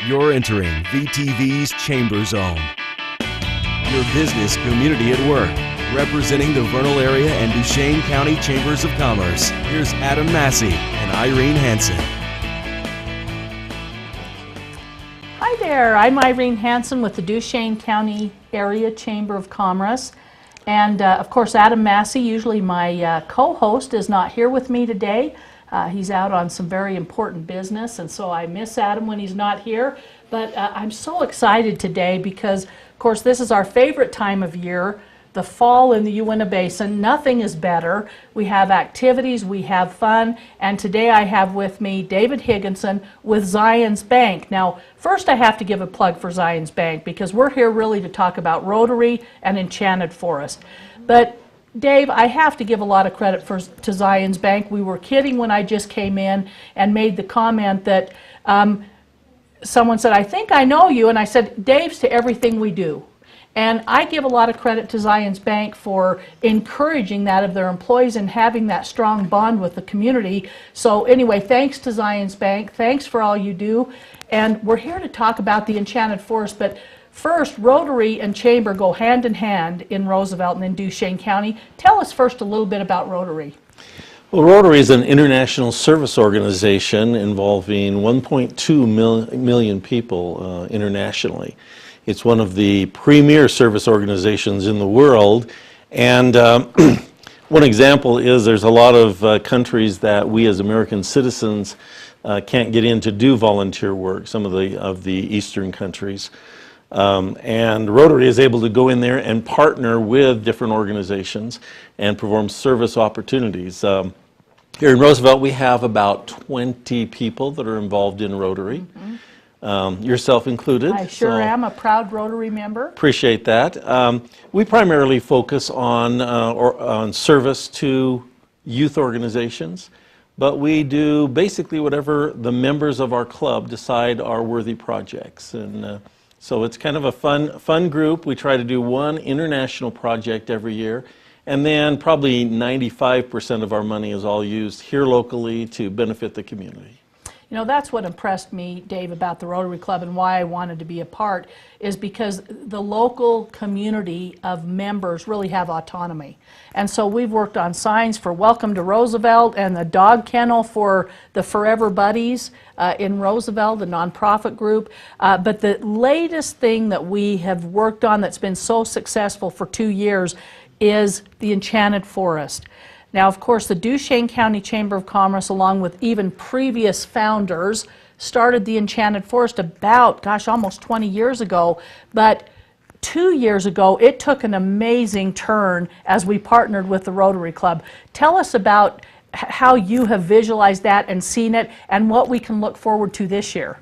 You're entering VTV's Chamber Zone. Your business community at work. Representing the Vernal area and Duchesne County Chambers of Commerce, here's Adam Massey and Irene Hansen. Hi there, I'm Irene Hansen with the Duchesne County Area Chamber of Commerce. And of course, Adam Massey, usually my co-host, is not here with me today. He's out on some very important business, and so I miss Adam when he's not here. But I'm so excited today because, of course, this is our favorite time of year, the fall in the Uinta Basin. Nothing is better. We have activities, we have fun, and today I have with me David Higginson with Zions Bank. Now, first I have to give a plug for Zions Bank because we're here really to talk about Rotary and Enchanted Forest. But Dave, I have to give a lot of credit to Zions Bank. We were kidding when I just came in and made the comment that someone said, I think I know you, and I said, Dave's to everything we do. And I give a lot of credit to Zions Bank for encouraging that of their employees and having that strong bond with the community. So anyway, thanks to Zions Bank. Thanks for all you do. And we're here to talk about the Enchanted Forest, but first, Rotary and Chamber go hand in hand in Roosevelt and in Duchesne County. Tell us first a little bit about Rotary. Well, Rotary is an international service organization involving 1.2 million people internationally. It's one of the premier service organizations in the world, and one example is there's a lot of countries that we as American citizens can't get in to do volunteer work, some of the eastern countries. And Rotary is able to go in there and partner with different organizations and perform service opportunities. Here in Roosevelt, we have about 20 people that are involved in Rotary, yourself included. I sure am a proud Rotary member. Appreciate that. We primarily focus on service to youth organizations, but we do basically whatever the members of our club decide are worthy projects. And so it's kind of a fun group. We try to do one international project every year, and then probably 95% of our money is all used here locally to benefit the community. You know, that's what impressed me, Dave, about the Rotary Club and why I wanted to be a part, is because the local community of members really have autonomy. And so we've worked on signs for Welcome to Roosevelt and the dog kennel for the Forever Buddies in Roosevelt, the nonprofit group. But the latest thing that we have worked on that's been so successful for 2 years is the Enchanted Forest. Now, of course, the Duchesne County Chamber of Commerce, along with even previous founders, started the Enchanted Forest about, gosh, almost 20 years ago. But 2 years ago, it took an amazing turn as we partnered with the Rotary Club. Tell us about how you have visualized that and seen it and what we can look forward to this year.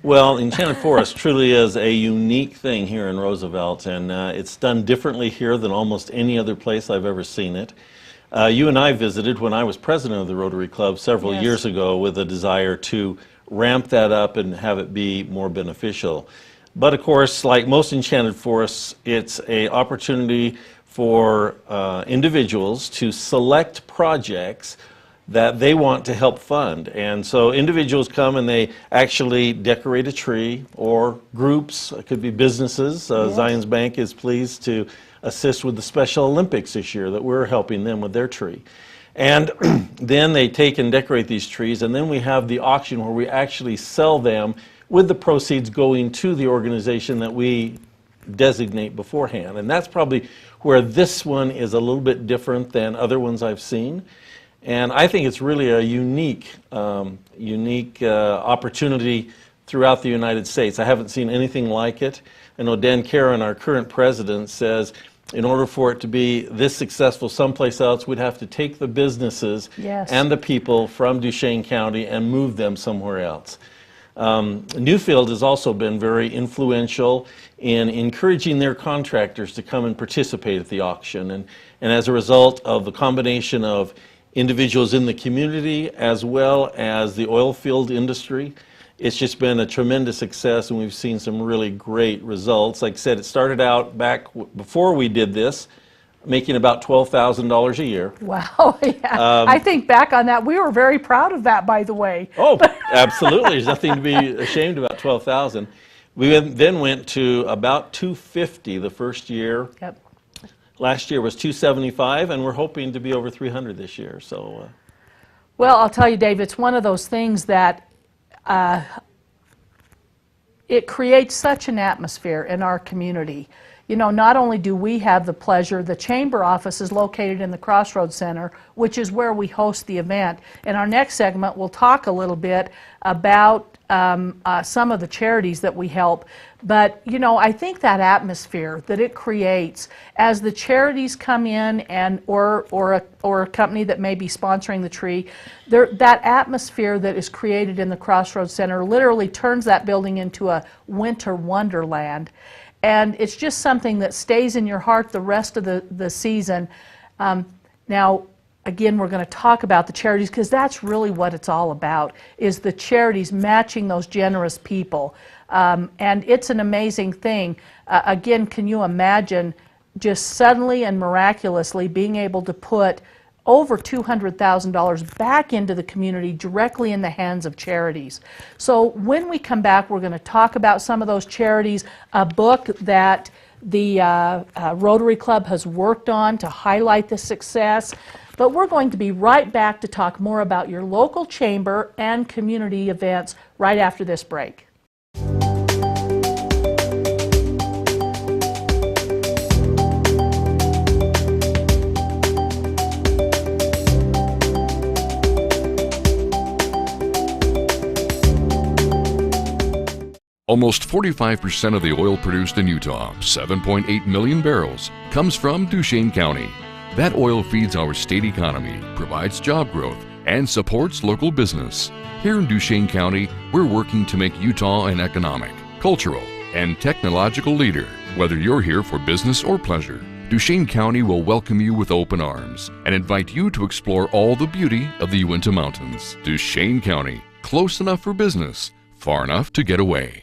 Well, Enchanted Forest truly is a unique thing here in Roosevelt, and it's done differently here than almost any other place I've ever seen it. You and I visited when I was president of the Rotary Club several years ago with a desire to ramp that up and have it be more beneficial. But of course, like most Enchanted Forests, it's an opportunity for individuals to select projects that they want to help fund. And so individuals come and they actually decorate a tree, or groups, it could be businesses. Zions Bank is pleased to assist with the Special Olympics this year that we're helping them with their tree. And then they take and decorate these trees, and then we have the auction where we actually sell them with the proceeds going to the organization that we designate beforehand. And that's probably where this one is a little bit different than other ones I've seen. And I think it's really a unique opportunity throughout the United States. I haven't seen anything like it. I know Dan Caron, our current president, says in order for it to be this successful someplace else, we'd have to take the businesses and the people from Duchesne County and move them somewhere else. Newfield has also been very influential in encouraging their contractors to come and participate at the auction. And as a result of the combination of individuals in the community as well as the oil field industry, it's just been a tremendous success, and we've seen some really great results. Like I said, it started out back before we did this making about $12,000 a year. Wow, yeah. I think back on that, we were very proud of that, by the way. Oh, absolutely. There's nothing to be ashamed about, 12,000. We then went to about 250 the first year. Yep. Last year was 275, and we're hoping to be over 300 this year. So, Well, I'll tell you, Dave, it's one of those things that it creates such an atmosphere in our community. You know, not only do we have the pleasure, the chamber office is located in the Crossroads Center, which is where we host the event. In our next segment, we'll talk a little bit about some of the charities that we help. But, you know, I think that atmosphere that it creates as the charities come in and or a company that may be sponsoring the tree, that atmosphere that is created in the Crossroads Center literally turns that building into a winter wonderland. And it's just something that stays in your heart the rest of the season. Now, again, we're going to talk about the charities because that's really what it's all about, is the charities matching those generous people. And it's an amazing thing. Again, can you imagine just suddenly and miraculously being able to put over $200,000 back into the community directly in the hands of charities. So when we come back, we're going to talk about some of those charities, a book that the Rotary Club has worked on to highlight the success. But we're going to be right back to talk more about your local chamber and community events right after this break. Almost 45% of the oil produced in Utah, 7.8 million barrels, comes from Duchesne County. That oil feeds our state economy, provides job growth, and supports local business. Here in Duchesne County, we're working to make Utah an economic, cultural, and technological leader. Whether you're here for business or pleasure, Duchesne County will welcome you with open arms and invite you to explore all the beauty of the Uinta Mountains. Duchesne County, close enough for business, far enough to get away.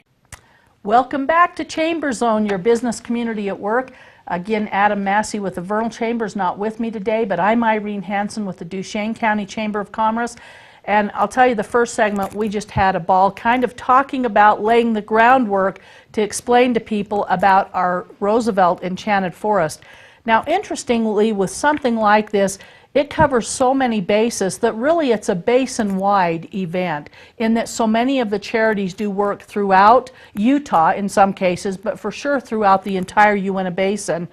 Welcome back to Chamber Zone, your business community at work. Again, Adam Massey with the Vernal Chamber is not with me today, but I'm Irene Hansen with the Duchesne County Chamber of Commerce. And I'll tell you, the first segment, we just had a ball kind of talking about laying the groundwork to explain to people about our Roosevelt Enchanted Forest. Now, interestingly, with something like this, it covers so many bases that really it's a basin-wide event in that so many of the charities do work throughout Utah in some cases, but for sure throughout the entire Uinta Basin.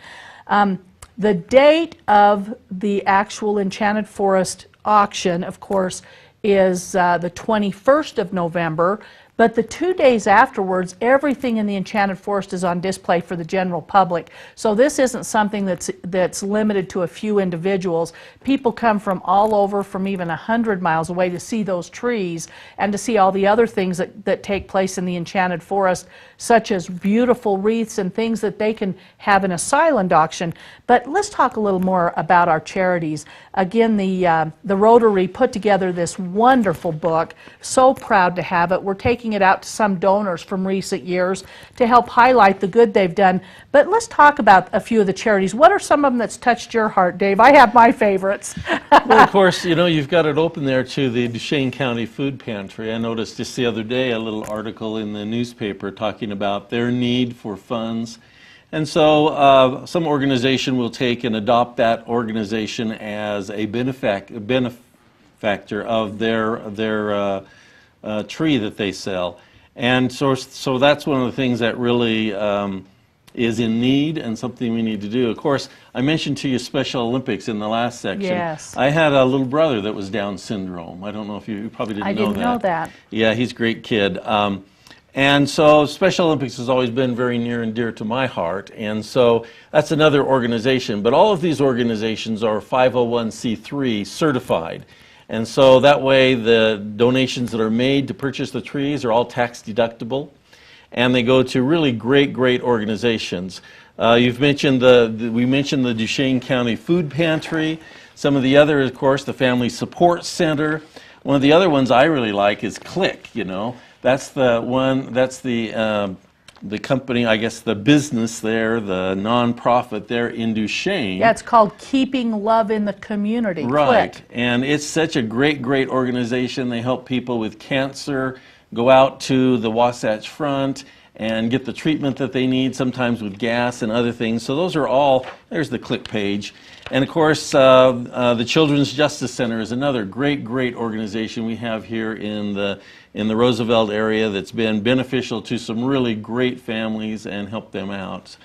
The date of the actual Enchanted Forest auction, of course, is the 21st of November, but the 2 days afterwards, everything in the Enchanted Forest is on display for the general public. So this isn't something that's limited to a few individuals. People come from all over, from even 100 miles away to see those trees and to see all the other things that take place in the Enchanted Forest, such as beautiful wreaths and things that they can have in a silent auction. But let's talk a little more about our charities. Again, the Rotary put together this wonderful book. So proud to have it. We're taking it out to some donors from recent years to help highlight the good they've done. But let's talk about a few of the charities. What are some of them that's touched your heart, Dave? I have my favorites. Well, of course, you know, you've got it open there to the Duchesne County Food Pantry. I noticed just the other day a little article in the newspaper talking about their need for funds. And so some organization will take and adopt that organization as a benefactor of their tree that they sell. And so that's one of the things that really is in need and something we need to do. Of course, I mentioned to you Special Olympics in the last section. Yes. I had a little brother that was Down syndrome. I don't know if you probably didn't know that. I didn't know that. Yeah, he's a great kid. And so Special Olympics has always been very near and dear to my heart. And so that's another organization. But all of these organizations are 501c3 certified. And so that way the donations that are made to purchase the trees are all tax deductible. And they go to really great, great organizations. You've mentioned we mentioned the Duchesne County Food Pantry. Some of the other, of course, the Family Support Center. One of the other ones I really like is CLIC, you know. That's the one, that's the the company, I guess the business there, the nonprofit there in Duchesne. Yeah, it's called Keeping Love in the Community. Right, Click. and it's such a great, great organization. They help people with cancer go out to the Wasatch Front and get the treatment that they need, sometimes with gas and other things. So those are all, there's the Click page. And of course, the Children's Justice Center is another great, great organization we have here in the Roosevelt area that's been beneficial to some really great families and helped them out.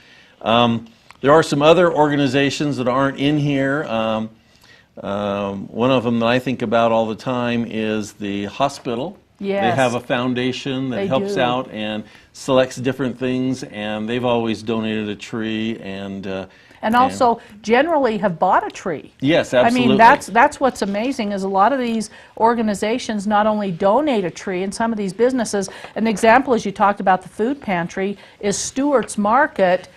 There are some other organizations that aren't in here. One of them that I think about all the time is the hospital. Yes. They have a foundation that They helps do. out and selects different things, and they've always donated a tree And also generally have bought a tree. Yes, absolutely. I mean, that's what's amazing is a lot of these organizations not only donate a tree, and some of these businesses, an example as you talked about the food pantry, is Stewart's Market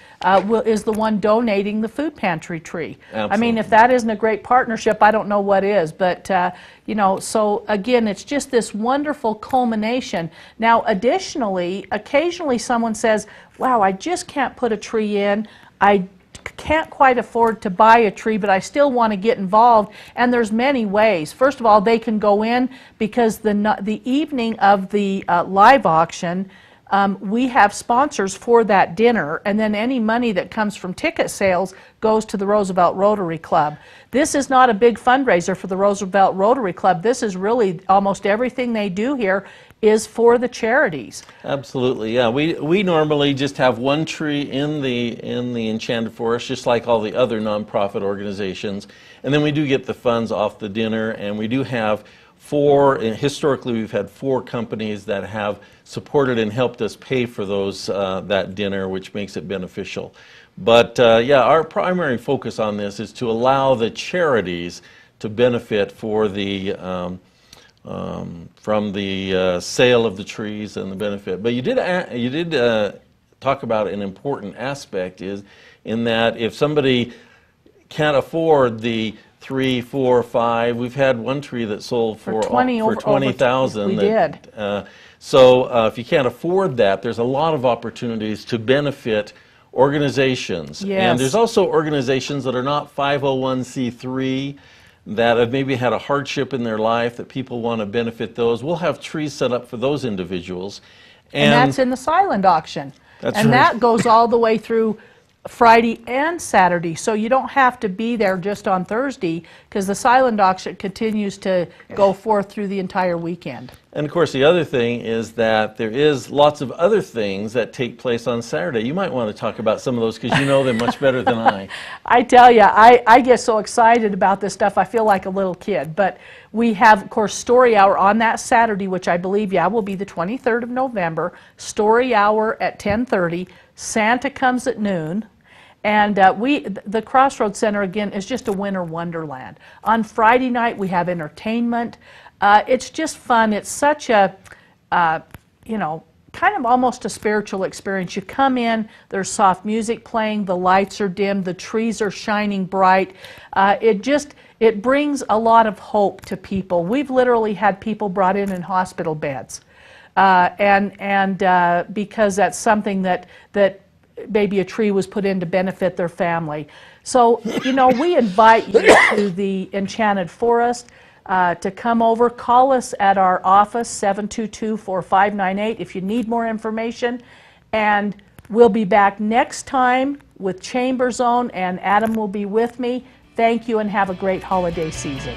is the one donating the food pantry tree. Absolutely. I mean, if that isn't a great partnership, I don't know what is. But, you know, so again, it's just this wonderful culmination. Now, additionally, occasionally someone says, wow, I just can't put a tree in. I can't quite afford to buy a tree, but I still want to get involved. And there's many ways. First of all, they can go in because the evening of the live auction, we have sponsors for that dinner, and then any money that comes from ticket sales goes to the Roosevelt Rotary Club. This is not a big fundraiser for the Roosevelt Rotary Club. This is really almost everything they do here is for the charities. Absolutely, yeah. We normally just have one tree in the Enchanted Forest, just like all the other nonprofit organizations, and then we do get the funds off the dinner, and we do have historically we've had 4 companies that have supported and helped us pay for those that dinner, which makes it beneficial. But yeah, our primary focus on this is to allow the charities to benefit for the from the sale of the trees and the benefit. But you did talk about an important aspect is in that if somebody can't afford the 3, 4, 5, we've had one tree that sold for $20,000. We did. So if you can't afford that, there's a lot of opportunities to benefit organizations. Yes. And there's also organizations that are not 501c3 that have maybe had a hardship in their life that people want to benefit those. We'll have trees set up for those individuals. And that's in the silent auction. That's and right. that goes all the way through Friday and Saturday, so you don't have to be there just on Thursday because the silent auction continues to go forth through the entire weekend. And of course the other thing is that there is lots of other things that take place on Saturday. You might want to talk about some of those because you know them much better than I. I tell you, I get so excited about this stuff, I feel like a little kid. But we have, of course, Story Hour on that Saturday, which I believe, will be the 23rd of November. Story Hour at 10:30. Santa comes at noon. And the Crossroads Center, again, is just a winter wonderland. On Friday night, we have entertainment. It's just fun. It's such a, you know, kind of almost a spiritual experience. You come in, there's soft music playing, the lights are dim, the trees are shining bright. It brings a lot of hope to people. We've literally had people brought in hospital beds. Because that's something that maybe a tree was put in to benefit their family. So, you know, we invite you to the Enchanted Forest to come over. Call us at our office, 722-4598, if you need more information. And we'll be back next time with Chamber Zone, and Adam will be with me. Thank you and have a great holiday season.